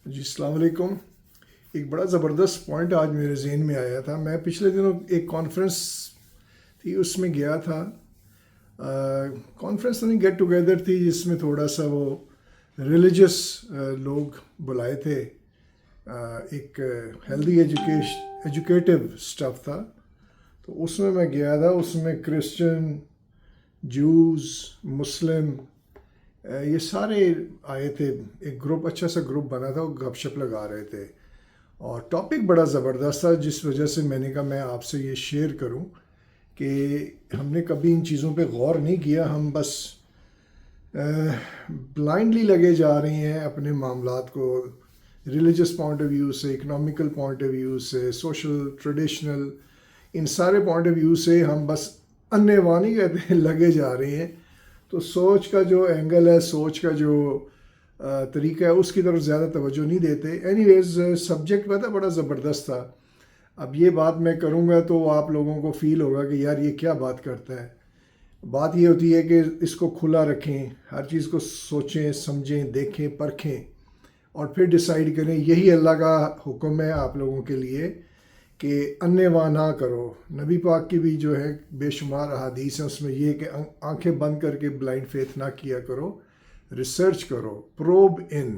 جی السلام علیکم۔ ایک بڑا زبردست پوائنٹ آج میرے ذہن میں آیا تھا۔ میں پچھلے دنوں ایک کانفرنس تھی، اس میں گیا تھا۔ کانفرنس نہیں، گیٹ ٹوگیدر تھی، جس میں تھوڑا سا وہ ریلیجس لوگ بلائے تھے۔ ایک ہیلدی ایجوکیٹو سٹف تھا، تو اس میں گیا تھا۔ اس میں کرسچن، جوز، مسلم، یہ سارے آئے تھے۔ ایک گروپ، اچھا سا گروپ بنا تھا، وہ گپ شپ لگا رہے تھے، اور ٹاپک بڑا زبردست تھا، جس وجہ سے میں نے کہا میں آپ سے یہ شیئر کروں کہ ہم نے کبھی ان چیزوں پہ غور نہیں کیا۔ ہم بس بلائنڈلی لگے جا رہے ہیں اپنے معاملات کو، ریلیجس پوائنٹ آف ویو سے، اکنامیکل پوائنٹ آف ویو سے، سوشل، ٹریڈیشنل، ان سارے پوائنٹ آف ویو سے ہم بس انے وانی کہتے ہیں لگے جا رہے ہیں۔ تو سوچ کا جو اینگل ہے، سوچ کا جو طریقہ ہے، اس کی طرف زیادہ توجہ نہیں دیتے۔ اینی ویز سبجیکٹ پتہ بڑا زبردست تھا۔ اب یہ بات میں کروں گا تو آپ لوگوں کو فیل ہوگا کہ یار یہ کیا بات کرتا ہے۔ بات یہ ہوتی ہے کہ اس کو کھلا رکھیں، ہر چیز کو سوچیں، سمجھیں، دیکھیں، پرکھیں، اور پھر ڈیسائیڈ کریں۔ یہی اللہ کا حکم ہے آپ لوگوں کے لیے کہ انے واہ نہ کرو۔ نبی پاک کی بھی جو ہے بے شمار احادیث ہیں، اس میں یہ کہ آنکھیں بند کر کے بلائنڈ فیتھ نہ کیا کرو، ریسرچ کرو، پروب ان۔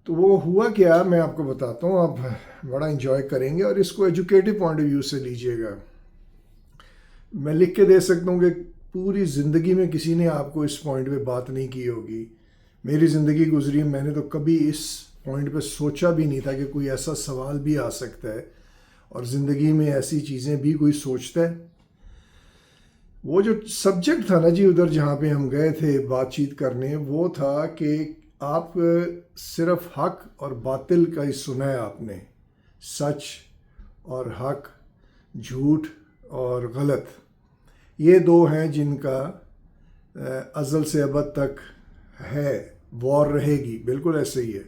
تو وہ ہوا کیا، میں آپ کو بتاتا ہوں، آپ بڑا انجوائے کریں گے، اور اس کو ایجوکیٹو پوائنٹ آف ویو سے لیجئے گا۔ میں لکھ کے دے سکتا ہوں کہ پوری زندگی میں کسی نے آپ کو اس پوائنٹ پہ بات نہیں کی ہوگی۔ میری زندگی گزری، میں نے تو کبھی اس پوائنٹ پہ سوچا بھی نہیں تھا کہ کوئی ایسا سوال بھی آ سکتا ہے، اور زندگی میں ایسی چیزیں بھی کوئی سوچتا ہے۔ وہ جو سبجیکٹ تھا نا جی، ادھر جہاں پہ ہم گئے تھے بات چیت کرنے، وہ تھا کہ آپ صرف حق اور باطل کا ہی سنا ہے آپ نے، سچ اور حق، جھوٹ اور غلط، یہ دو ہیں جن کا ازل سے ابد تک ہے، وار رہے گی، بالکل ایسے ہی ہے۔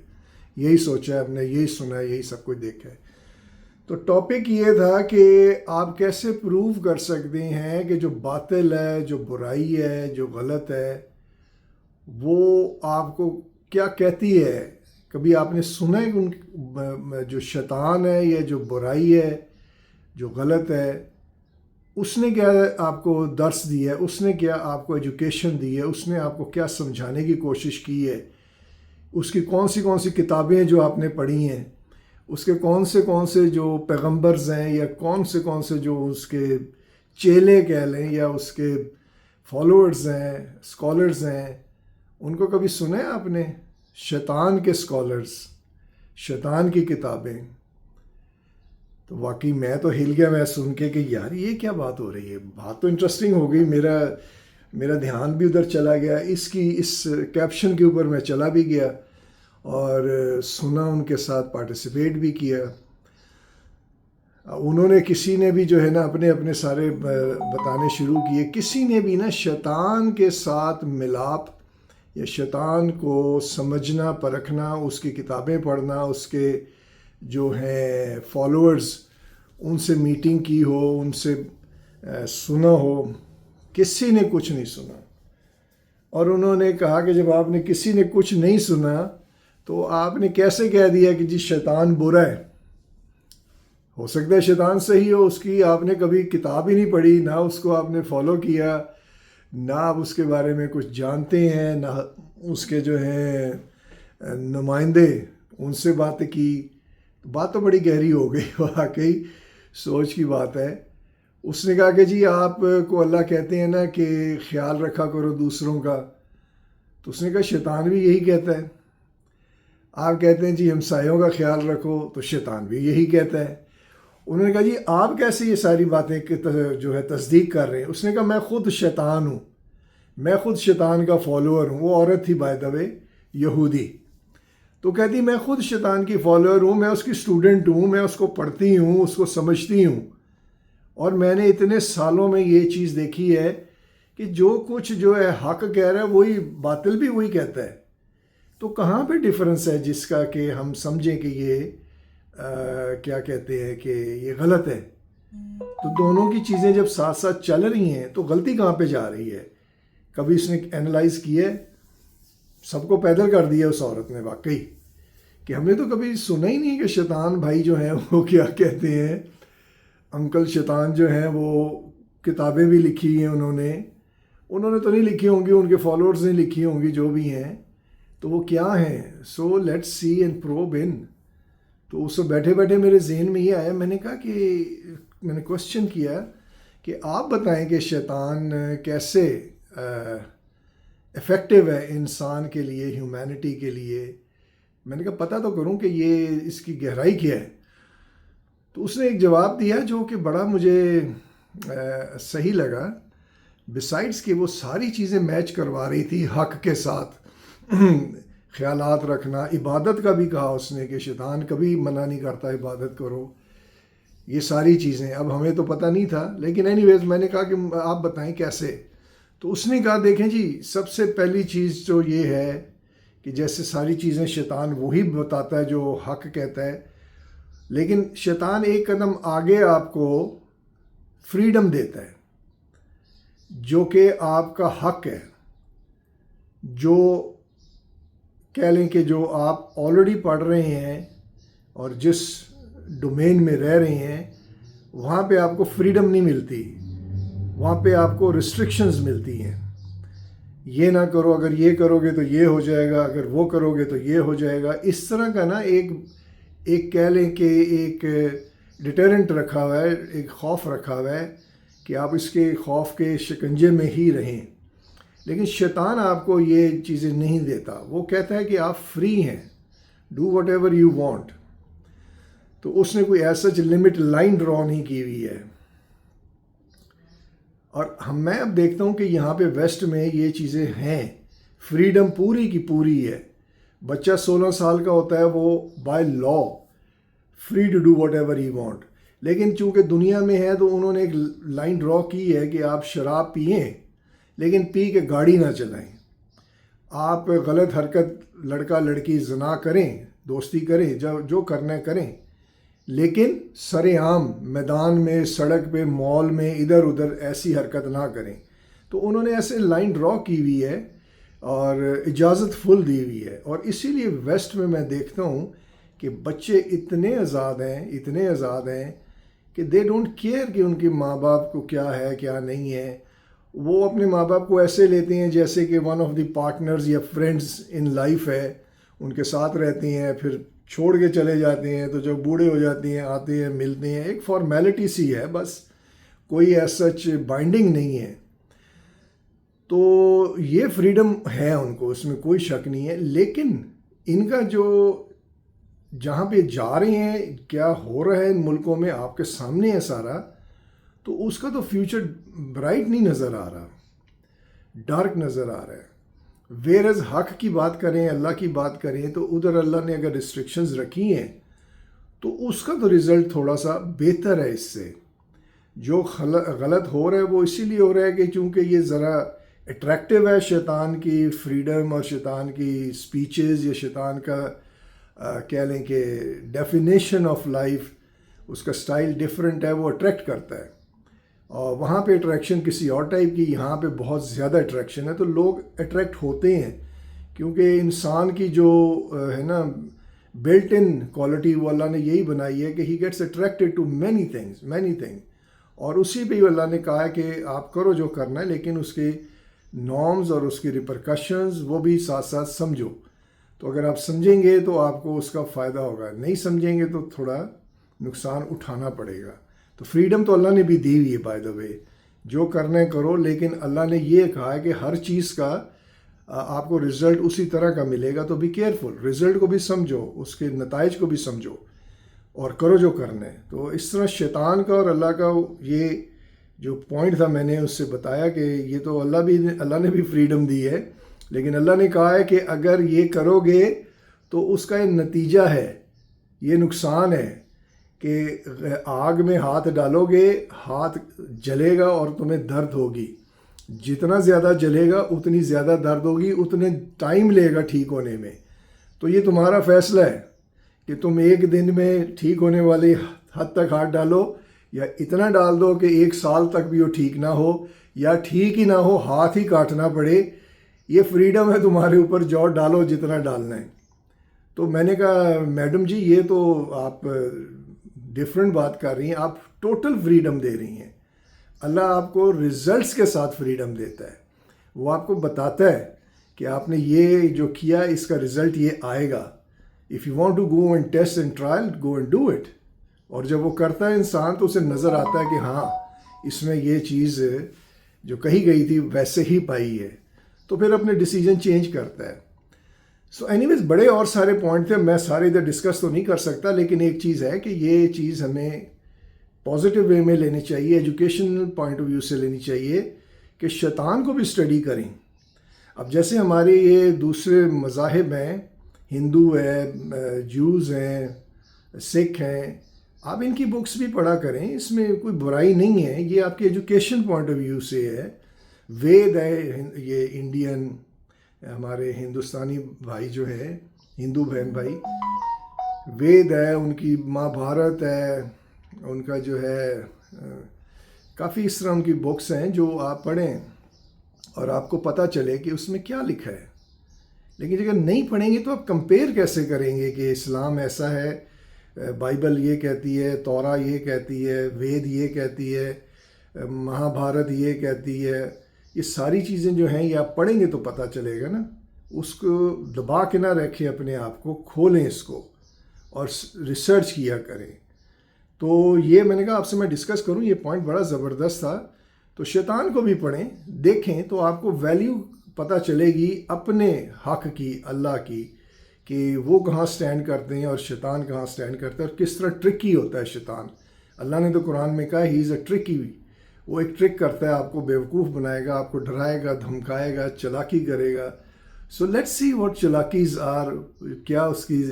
یہی سوچا ہے ہم نے، یہی سنا ہے، یہی سب کچھ دیکھا ہے۔ تو ٹاپک یہ تھا کہ آپ کیسے پروو کر سکتے ہیں کہ جو باطل ہے، جو برائی ہے، جو غلط ہے، وہ آپ کو کیا کہتی ہے۔ کبھی آپ نے سنا ہے کہ جو شیطان ہے یا جو برائی ہے، جو غلط ہے، اس نے کیا آپ کو درس دیا ہے، اس نے کیا آپ کو ایجوکیشن دی ہے، اس نے آپ کو کیا سمجھانے کی کوشش کی ہے، اس کی کون سی کتابیں جو آپ نے پڑھی ہیں، اس کے کون سے جو پیغمبرز ہیں، یا کون سے جو اس کے چیلے کہہ لیں، یا اس کے فالوورز ہیں، اسکالرز ہیں، ان کو کبھی سنا ہے آپ نے؟ شیطان کے اسکالرز، شیطان کی کتابیں۔ تو واقعی میں تو ہل گیا میں سن کے کہ یار یہ کیا بات ہو رہی ہے۔ بات تو انٹرسٹنگ ہو گئی، میرا دھیان بھی ادھر چلا گیا، اس کیپشن کے اوپر میں چلا بھی گیا، اور سنا، ان کے ساتھ پارٹیسپیٹ بھی کیا۔ انہوں نے، کسی نے بھی جو ہے نا اپنے سارے بتانے شروع کیے۔ کسی نے بھی نا شیطان کے ساتھ ملاپ یا شیطان کو سمجھنا، پرکھنا، اس کی کتابیں پڑھنا، اس کے جو ہیں فالوورز، ان سے میٹنگ کی ہو، ان سے سنا ہو، کسی نے کچھ نہیں سنا۔ اور انہوں نے کہا کہ جب آپ نے کسی نے کچھ نہیں سنا تو آپ نے کیسے کہہ دیا کہ جی شیطان برا ہے؟ ہو سکتا ہے شیطان صحیح ہو، اس کی آپ نے کبھی کتاب ہی نہیں پڑھی، نہ اس کو آپ نے فالو کیا، نہ آپ اس کے بارے میں کچھ جانتے ہیں، نہ اس کے جو ہیں نمائندے، ان سے بات کی۔ بات تو بڑی گہری ہو گئی، واقعی سوچ کی بات ہے۔ اس نے کہا کہ جی آپ کو اللہ کہتے ہیں نا کہ خیال رکھا کرو دوسروں کا، تو اس نے کہا شیطان بھی یہی کہتا ہے۔ آپ کہتے ہیں جی ہمسایوں کا خیال رکھو، تو شیطان بھی یہی کہتا ہے۔ انہوں نے کہا جی آپ کیسے یہ ساری باتیں جو ہے تصدیق کر رہے ہیں؟ اس نے کہا میں خود شیطان ہوں، میں خود شیطان کا فالوور ہوں۔ وہ عورت تھی بائی دا وے، یہودی۔ تو کہتی میں خود شیطان کی فالوور ہوں، میں اس کی اسٹوڈنٹ ہوں، میں اس کو پڑھتی ہوں، اس کو سمجھتی ہوں، اور میں نے اتنے سالوں میں یہ چیز دیکھی ہے کہ جو کچھ جو ہے حق کہہ رہا ہے وہی باطل بھی وہی کہتا ہے۔ تو کہاں پہ ڈیفرنس ہے جس کا کہ ہم سمجھیں کہ یہ کیا کہتے ہیں کہ یہ غلط ہے؟ تو دونوں کی چیزیں جب ساتھ ساتھ چل رہی ہیں تو غلطی کہاں پہ جا رہی ہے؟ کبھی اس نے اینالائز کیا ہے؟ سب کو پیدل کر دیا اس عورت نے، واقعی کہ ہم نے تو کبھی سنا ہی نہیں کہ شیطان بھائی جو ہیں وہ کیا کہتے ہیں. انکل شیطان جو ہیں وہ کتابیں بھی لکھی ہیں انہوں نے تو نہیں لکھی ہوں گی, ان کے فالوورز نے لکھی ہوں گی جو بھی ہیں, تو وہ کیا ہیں. So let's see and probe in. تو اس وقت بیٹھے بیٹھے میرے ذہن میں یہ آیا, میں نے کہا کہ میں نے کوشچن کیا کہ آپ بتائیں کہ شیطان کیسے افیکٹو ہے انسان کے لیے, ہیومینٹی کے لیے. میں نے کہا پتہ تو کروں کہ یہ اس کی گہرائی کیا ہے. تو اس نے ایک جواب دیا جو کہ بڑا مجھے صحیح لگا. بسائڈس کہ وہ ساری چیزیں میچ کروا رہی تھی حق کے ساتھ, خیالات رکھنا, عبادت کا بھی کہا اس نے کہ شیطان کبھی منع نہیں کرتا عبادت کرو, یہ ساری چیزیں. اب ہمیں تو پتہ نہیں تھا, لیکن اینی ویز میں نے کہا کہ آپ بتائیں کیسے. تو اس نے کہا دیکھیں جی, سب سے پہلی چیز تو یہ ہے کہ جیسے ساری چیزیں شیطان وہی بتاتا ہے جو حق کہتا ہے, لیکن شیطان ایک قدم آگے آپ کو فریڈم دیتا ہے جو کہ آپ کا حق ہے, جو کہہ لیں کہ جو آپ آلریڈی پڑھ رہے ہیں اور جس ڈومین میں رہ رہے ہیں وہاں پہ آپ کو فریڈم نہیں ملتی, وہاں پہ آپ کو ریسٹرکشنز ملتی ہیں. یہ نہ کرو, اگر یہ کرو گے تو یہ ہو جائے گا, اگر وہ کرو گے تو یہ ہو جائے گا. اس طرح کا نا ایک کہہ لیں کہ ایک ڈیٹرنٹ رکھا ہوا ہے, ایک خوف رکھا ہوا ہے کہ آپ اس کے خوف کے شکنجے میں ہی رہیں. لیکن شیطان آپ کو یہ چیزیں نہیں دیتا, وہ کہتا ہے کہ آپ فری ہیں, do what ever you want. تو اس نے کوئی ایسا لمٹ لائن ڈرا نہیں کی ہوئی ہے. اور میں اب دیکھتا ہوں کہ یہاں پہ ویسٹ میں یہ چیزیں ہیں, فریڈم پوری کی پوری ہے. بچہ 16 سال کا ہوتا ہے, وہ by law free to do whatever he want. لیکن چونکہ دنیا میں ہے تو انہوں نے ایک لائن ڈرا کی ہے کہ آپ شراب پئیں لیکن پی کے گاڑی نہ چلائیں, آپ غلط حرکت لڑکا لڑکی زنا کریں, دوستی کریں, جو کرنا ہے کریں, لیکن سر عام میدان میں, سڑک پہ, مال میں ادھر ادھر ایسی حرکت نہ کریں. تو انہوں نے ایسے لائن ڈرا کی ہوئی ہے اور اجازت فل دی ہوئی ہے. اور اسی لیے ویسٹ میں دیکھتا ہوں کہ بچے اتنے آزاد ہیں کہ دے ڈونٹ کیئر کہ ان کے ماں باپ کو کیا ہے کیا نہیں ہے. وہ اپنے ماں باپ کو ایسے لیتے ہیں جیسے کہ ون آف دی پارٹنرز یا فرینڈز ان لائف ہے, ان کے ساتھ رہتے ہیں, پھر چھوڑ کے چلے جاتے ہیں. تو جب بوڑھے ہو جاتے ہیں آتے ہیں ملتے ہیں, ایک فارمیلٹی سی ہے بس, کوئی ایز سچ بائنڈنگ نہیں ہے. تو یہ فریڈم ہے ان کو, اس میں کوئی شک نہیں ہے. لیکن ان کا جو جہاں پہ جا رہے ہیں, کیا ہو رہا ہے ان ملکوں میں آپ کے سامنے ہے سارا, تو اس کا تو فیوچر برائٹ نہیں نظر آ رہا, ڈارک نظر آ رہا ہے. ویئرز حق کی بات کریں, اللہ کی بات کریں, تو ادھر اللہ نے اگر ریسٹرکشنز رکھی ہیں تو اس کا تو رزلٹ تھوڑا سا بہتر ہے اس سے. جو غلط ہو رہا ہے وہ اسی لیے ہو رہا ہے کہ چونکہ یہ ذرا اٹریکٹیو ہے, شیطان کی فریڈم اور شیطان کی سپیچز یا شیطان کا کہہ لیں کہ ڈیفینیشن آف لائف, اس کا سٹائل ڈیفرنٹ ہے, وہ اٹریکٹ کرتا ہے. اور وہاں پہ اٹریکشن کسی اور ٹائپ کی, یہاں پہ بہت زیادہ اٹریکشن ہے. تو لوگ اٹریکٹ ہوتے ہیں کیونکہ انسان کی جو ہے نا بلٹ ان کوالٹی, وہ اللہ نے یہی بنائی ہے کہ he gets attracted to many thing. اور اسی پہ ہی اللہ نے کہا ہے کہ آپ کرو جو کرنا ہے, لیکن اس کے نارمز اور اس کی ریپرکشنز وہ بھی ساتھ ساتھ سمجھو. تو اگر آپ سمجھیں گے تو آپ کو اس کا فائدہ ہوگا, نہیں سمجھیں گے تو تھوڑا نقصان اٹھانا پڑے گا. تو فریڈم تو اللہ نے بھی دی ہوئی ہے بائی دا وے, جو کرنا ہے کرو, لیکن اللہ نے یہ کہا ہے کہ ہر چیز کا آپ کو رزلٹ اسی طرح کا ملے گا. تو بی کیئرفل, رزلٹ کو بھی سمجھو, اس کے نتائج کو بھی سمجھو اور کرو جو کرنا ہے. تو اس طرح شیطان کا اور اللہ کا یہ جو پوائنٹ تھا میں نے اس سے بتایا کہ یہ تو اللہ نے بھی فریڈم دی ہے, لیکن اللہ نے کہا ہے کہ اگر یہ کرو گے تو اس کا یہ نتیجہ ہے, یہ نقصان ہے کہ آگ میں ہاتھ ڈالو گے, ہاتھ جلے گا اور تمہیں درد ہوگی. جتنا زیادہ جلے گا اتنی زیادہ درد ہوگی, اتنے ٹائم لے گا ٹھیک ہونے میں. تو یہ تمہارا فیصلہ ہے کہ تم ایک دن میں ٹھیک ہونے والی حد تک ہاتھ ڈالو, یا اتنا ڈال دو کہ 1 سال تک بھی وہ ٹھیک نہ ہو, یا ٹھیک ہی نہ ہو, ہاتھ ہی کاٹنا پڑے. یہ فریڈم ہے تمہارے اوپر, جو ڈالو جتنا ڈالنا ہے. تو میں نے کہا میڈم جی یہ تو آپ ڈفرینٹ بات کر رہی ہیں, آپ ٹوٹل فریڈم دے رہی ہیں. اللہ آپ کو رزلٹس کے ساتھ فریڈم دیتا ہے, وہ آپ کو بتاتا ہے کہ آپ نے یہ جو کیا اس کا رزلٹ یہ آئے گا. If you want to go and test and trial go and do it. اور جب وہ کرتا ہے انسان تو اسے نظر آتا ہے کہ ہاں اس میں یہ چیز جو کہی گئی تھی ویسے ہی پائی ہے, تو پھر اپنے ڈیسیجن چینج کرتا ہے. سو اینی ویز بڑے اور سارے پوائنٹ تھے, میں سارے ادھر ڈسکس تو نہیں کر سکتا, لیکن ایک چیز ہے کہ یہ چیز ہمیں پازیٹیو وے میں لینی چاہیے, ایجوکیشنل پوائنٹ آف ویو سے لینی چاہیے کہ شیطان کو بھی اسٹڈی کریں. اب جیسے ہمارے یہ دوسرے مذاہب ہیں, ہندو ہے, جوز ہیں, سکھ ہیں, آپ ان کی بکس بھی پڑھا کریں, اس میں کوئی برائی نہیں ہے, یہ آپ کی ایجوکیشن پوائنٹ آف ویو سے ہے. وید ہے یہ انڈین ہمارے ہندوستانی بھائی جو ہے ہندو بہن بھائی, وید ہے, ان کی مہا بھارت ہے, ان کا جو ہے کافی اس طرح ان کی بکس ہیں جو آپ پڑھیں اور آپ کو پتہ چلے کہ اس میں کیا لکھا ہے. لیکن اگر نہیں پڑھیں گے تو آپ کمپیئر کیسے کریں گے کہ اسلام ایسا ہے, بائبل یہ کہتی ہے, تورا یہ کہتی ہے, وید یہ کہتی ہے, مہا بھارت یہ کہتی ہے. یہ ساری چیزیں جو ہیں یہ آپ پڑھیں گے تو پتہ چلے گا نا. اس کو دبا کے نہ رکھیں اپنے آپ کو, کھولیں اس کو اور ریسرچ کیا کریں. تو یہ میں نے کہا آپ سے میں ڈسکس کروں, یہ پوائنٹ بڑا زبردست تھا. تو شیطان کو بھی پڑھیں, دیکھیں تو آپ کو ویلیو پتہ چلے گی اپنے حق کی, اللہ کی, کہ وہ کہاں سٹینڈ کرتے ہیں اور شیطان کہاں سٹینڈ کرتا ہے اور کس طرح ٹرکی ہوتا ہے شیطان. اللہ نے تو قرآن میں کہا ہی از اے ٹرکی, وہ ایک ٹرک کرتا ہے, آپ کو بیوقوف بنائے گا, آپ کو ڈرائے گا, دھمکائے گا, چلاکی کرے گا. سو لیٹس سی واٹ چلاکیز آر, کیا اس کی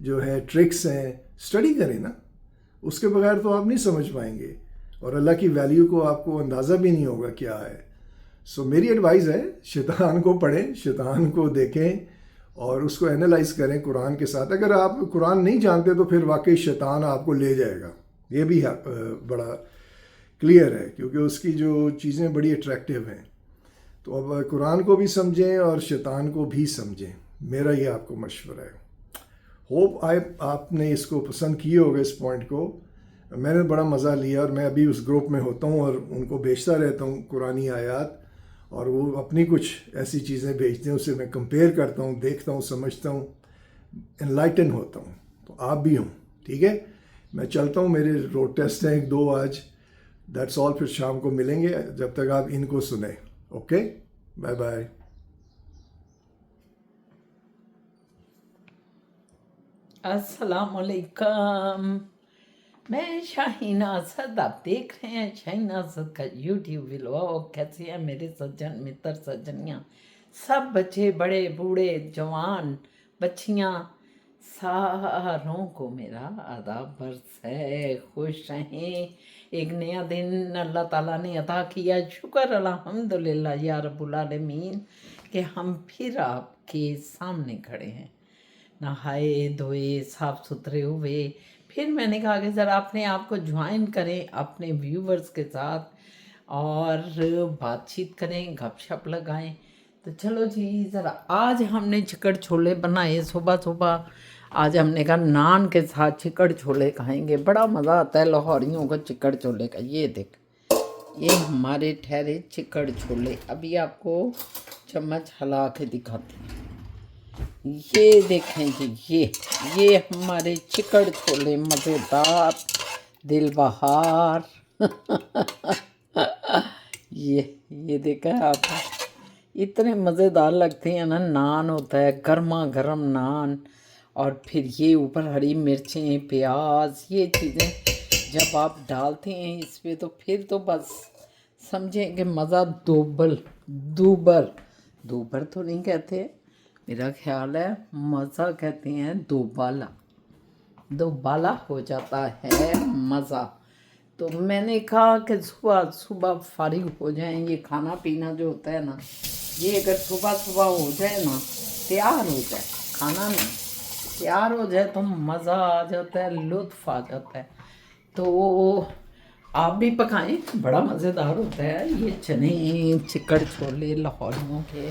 جو ہے ٹرکس ہیں, اسٹڈی کریں نا, اس کے بغیر تو آپ نہیں سمجھ پائیں گے اور اللہ کی ویلیو کو آپ کو اندازہ بھی نہیں ہوگا کیا ہے. سو میری ایڈوائز ہے شیطان کو پڑھیں, شیطان کو دیکھیں اور اس کو انالائز کریں قرآن کے ساتھ. اگر آپ قرآن نہیں جانتے تو پھر واقعی شیطان آپ کو لے جائے گا, یہ بھی بڑا کلیئر ہے, کیونکہ اس کی جو چیزیں بڑی اٹریکٹیو ہیں. تو اب قرآن کو بھی سمجھیں اور شیطان کو بھی سمجھیں, میرا یہ آپ کو مشورہ ہے. ہوپ آپ نے اس کو پسند کیے ہوگے اس پوائنٹ کو. میں نے بڑا مزہ لیا اور میں ابھی اس گروپ میں ہوتا ہوں اور ان کو بھیجتا رہتا ہوں قرآنی آیات, اور وہ اپنی کچھ ایسی چیزیں بھیجتے ہیں, اسے میں کمپیئر کرتا ہوں, دیکھتا ہوں, سمجھتا ہوں, انلائٹن ہوتا ہوں. تو آپ بھی ہوں, ٹھیک ہے. میں چلتا ہوں, میرے روڈ ٹیسٹ ہیں 1-2 آج. دیٹس آل, پھر شام کو ملیں گے, جب تک آپ ان کو سنیں. Okay, bye bye. السلام علیکم. میں شاہین اسد, آپ دیکھ رہے ہیں شاہین اسد کا یوٹیوب ولاگ. کیسے ہیں میرے سجن متر سجنیاں, سب بچے بڑے بوڑھے جوان بچیاں, ساروں کو میرا آداب برس ہے. خوش رہیں, ایک نیا دن اللہ تعالیٰ نے عطا کیا. شکر الحمدللہ یا رب العالمین کہ ہم پھر آپ کے سامنے کھڑے ہیں, نہائے دھوئے صاف ستھرے ہوئے. پھر میں نے کہا کہ ذرا اپنے آپ کو جوائن کریں اپنے ویورز کے ساتھ اور بات چیت کریں, گپ شپ لگائیں. تو چلو جی, ذرا آج ہم نے چکن چھولے بنائے صبح صبح. آج ہم نے کہا نان کے ساتھ چکن چھولے کھائیں گے, بڑا مزہ آتا ہے لاہوریوں کو چکن چھولے کا. یہ دیکھ, یہ ہمارے ٹھہرے چکن چھولے, ابھی آپ کو چمچ ہلا کے دکھاتے ہیں. یہ دیکھیں جی, یہ ہمارے چکن چھولے مزیدار, دل بہار. یہ دیکھیں آپ, اتنے مزیدار لگتے ہیں نا. نان ہوتا ہے گرما گرم نان, اور پھر یہ اوپر ہری مرچیں, پیاز, یہ چیزیں جب آپ ڈالتے ہیں اس پہ تو پھر تو بس سمجھیں کہ مزہ دوبر تو نہیں کہتے, میرا خیال ہے مزہ کہتے ہیں دوبالا ہو جاتا ہے مزہ. تو میں نے کہا کہ صبح فارغ ہو جائیں, یہ کھانا پینا جو ہوتا ہے نا, یہ اگر صبح ہو جائے نا, تیار ہو جائے, کھانا نہیں تیار ہو جائے تو مزہ آ جاتا ہے, لطف آ جاتا ہے. تو آپ بھی پکائیں, بڑا مزیدار ہوتا ہے. یہ چنے چکن چھولے لاہوریوں کے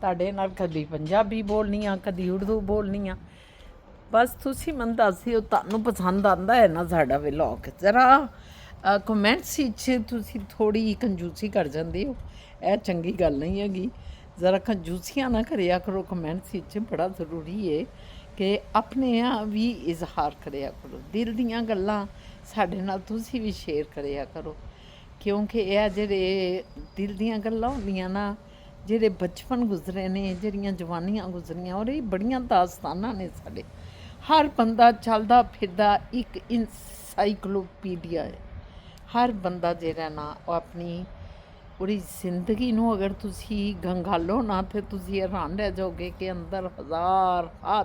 ਤੁਹਾਡੇ ਨਾਲ ਕਦੀ ਪੰਜਾਬੀ ਬੋਲਣੀ ਆ, ਕਦੀ ਉਰਦੂ ਬੋਲਣੀ ਆ। ਬਸ ਤੁਸੀਂ ਮੈਨੂੰ ਦੱਸ ਦਿਓ ਤੁਹਾਨੂੰ ਪਸੰਦ ਆਉਂਦਾ ਹੈ ਨਾ ਸਾਡਾ ਵਲੌਗ। ਜ਼ਰਾ ਕਮੈਂਟਸ ਵਿੱਚ ਤੁਸੀਂ ਥੋੜ੍ਹੀ ਕੰਜੂਸੀ ਕਰ ਜਾਂਦੇ ਹੋ, ਇਹ ਚੰਗੀ ਗੱਲ ਨਹੀਂ ਹੈਗੀ। ਜ਼ਰਾ ਕੰਜੂਸੀਆਂ ਨਾ ਕਰਿਆ ਕਰੋ ਕਮੈਂਟਸ ਵਿੱਚ, ਬੜਾ ਜ਼ਰੂਰੀ ਹੈ ਕਿ ਆਪਣੇ ਵੀ ਇਜ਼ਹਾਰ ਕਰਿਆ ਕਰੋ, ਦਿਲ ਦੀਆਂ ਗੱਲਾਂ ਸਾਡੇ ਨਾਲ ਤੁਸੀਂ ਵੀ ਸ਼ੇਅਰ ਕਰਿਆ ਕਰੋ। ਕਿਉਂਕਿ ਇਹ ਜਿਹੜੇ ਦਿਲ ਦੀਆਂ ਗੱਲਾਂ ਹੁੰਦੀਆਂ ਨਾ, ਜਿਹੜੇ ਬਚਪਨ ਗੁਜ਼ਰੇ ਨੇ, ਜਿਹੜੀਆਂ ਜਵਾਨੀਆਂ ਗੁਜ਼ਰੀਆਂ, ਔਰ ਇਹ ਬੜੀਆਂ ਦਾਸਤਾਨਾਂ ਨੇ ਸਾਡੇ। ਹਰ ਬੰਦਾ ਚੱਲਦਾ ਫਿਰਦਾ ਇੱਕ ਇਨਸਾਈਕਲੋਪੀਡੀਆ ਹੈ। ਹਰ ਬੰਦਾ ਜਿਹੜਾ ਨਾ ਉਹ ਆਪਣੀ ਪੂਰੀ ਜ਼ਿੰਦਗੀ ਨੂੰ ਅਗਰ ਤੁਸੀਂ ਗੰਗਾਲੋ ਨਾ, ਤਾਂ ਤੁਸੀਂ ਹੈਰਾਨ ਰਹਿ ਜਾਓਗੇ ਕਿ ਅੰਦਰ ਹਜ਼ਾਰ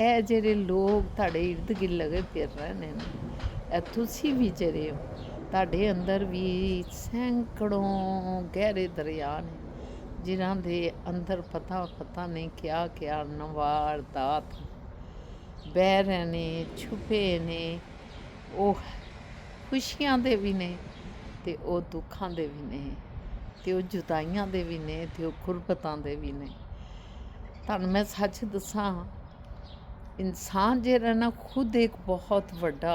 ਇਹ ਜਿਹੜੇ ਲੋਕ ਤੁਹਾਡੇ ਇਰਦ ਗਿਰਦ ਲਗੇ ਫਿਰ ਰਹੇ ਨੇ ਨਾ, ਇਹ ਤੁਸੀਂ ਵੀ ਜਿਹੜੇ ਹੋ, ਤੁਹਾਡੇ ਅੰਦਰ ਵੀ ਸੈਂਕੜੋਂ ਗਹਿਰੇ ਦਰਿਆ ਨੇ, ਜਿਨ੍ਹਾਂ ਦੇ ਅੰਦਰ ਪਤਾ ਨਹੀਂ ਕਿਆ ਕਿਆ ਨਵਾਰਦਾਤ ਬਹਿ ਰਹੇ ਨੇ, ਛੁਪੇ ਨੇ। ਉਹ ਖੁਸ਼ੀਆਂ ਦੇ ਵੀ ਨੇ ਤੇ ਉਹ ਦੁੱਖਾਂ ਦੇ ਵੀ ਨੇ, ਤੇ ਉਹ ਜੁਦਾਈਆਂ ਦੇ ਵੀ ਨੇ, ਤੇ ਉਹ ਗੁਰਬਤਾਂ ਦੇ ਵੀ ਨੇ। ਤੁਹਾਨੂੰ ਮੈਂ ਸੱਚ ਦੱਸਾਂ, ਇਨਸਾਨ ਜਿਹੜਾ ਨਾ ਖੁਦ ਇੱਕ ਬਹੁਤ ਵੱਡਾ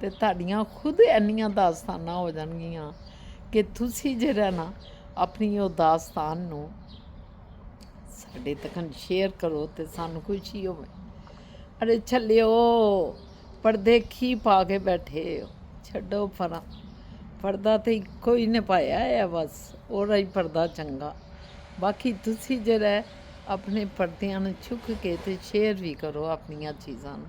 ਤੇ ਤੁਹਾਡੀਆਂ ਖੁਦ ਇੰਨੀਆਂ ਦਾਸਤਾਨਾਂ ਹੋ ਜਾਣਗੀਆਂ ਕਿ ਤੁਸੀਂ ਜਿਹੜਾ ਨਾ ਆਪਣੀ ਉਹ ਦਾਸਤਾਨ ਨੂੰ ਸਾਡੇ ਤੱਕ ਸ਼ੇਅਰ ਕਰੋ ਤੇ ਸਾਨੂੰ ਖੁਸ਼ੀ ਹੋਵੇ। ਅਰੇ ਛੱਲਿਓ, ਪਰਦੇ ਕੀ ਪਾ ਕੇ ਬੈਠੇ ਹੋ, ਛੱਡੋ ਪਰਾਂ। ਪਰਦਾ ਤੇ ਇੱਕੋ ਹੀ ਨੇ ਪਾਇਆ ਹੈ, ਬਸ ਉਹਦਾ ਹੀ ਪਰਦਾ ਚੰਗਾ। ਬਾਕੀ ਤੁਸੀਂ ਜਿਹੜਾ ਆਪਣੇ ਪਰਦਿਆਂ ਨੂੰ ਚੁੱਕ ਕੇ ਤੇ ਸ਼ੇਅਰ ਵੀ ਕਰੋ ਆਪਣੀਆਂ ਚੀਜ਼ਾਂ ਨੂੰ,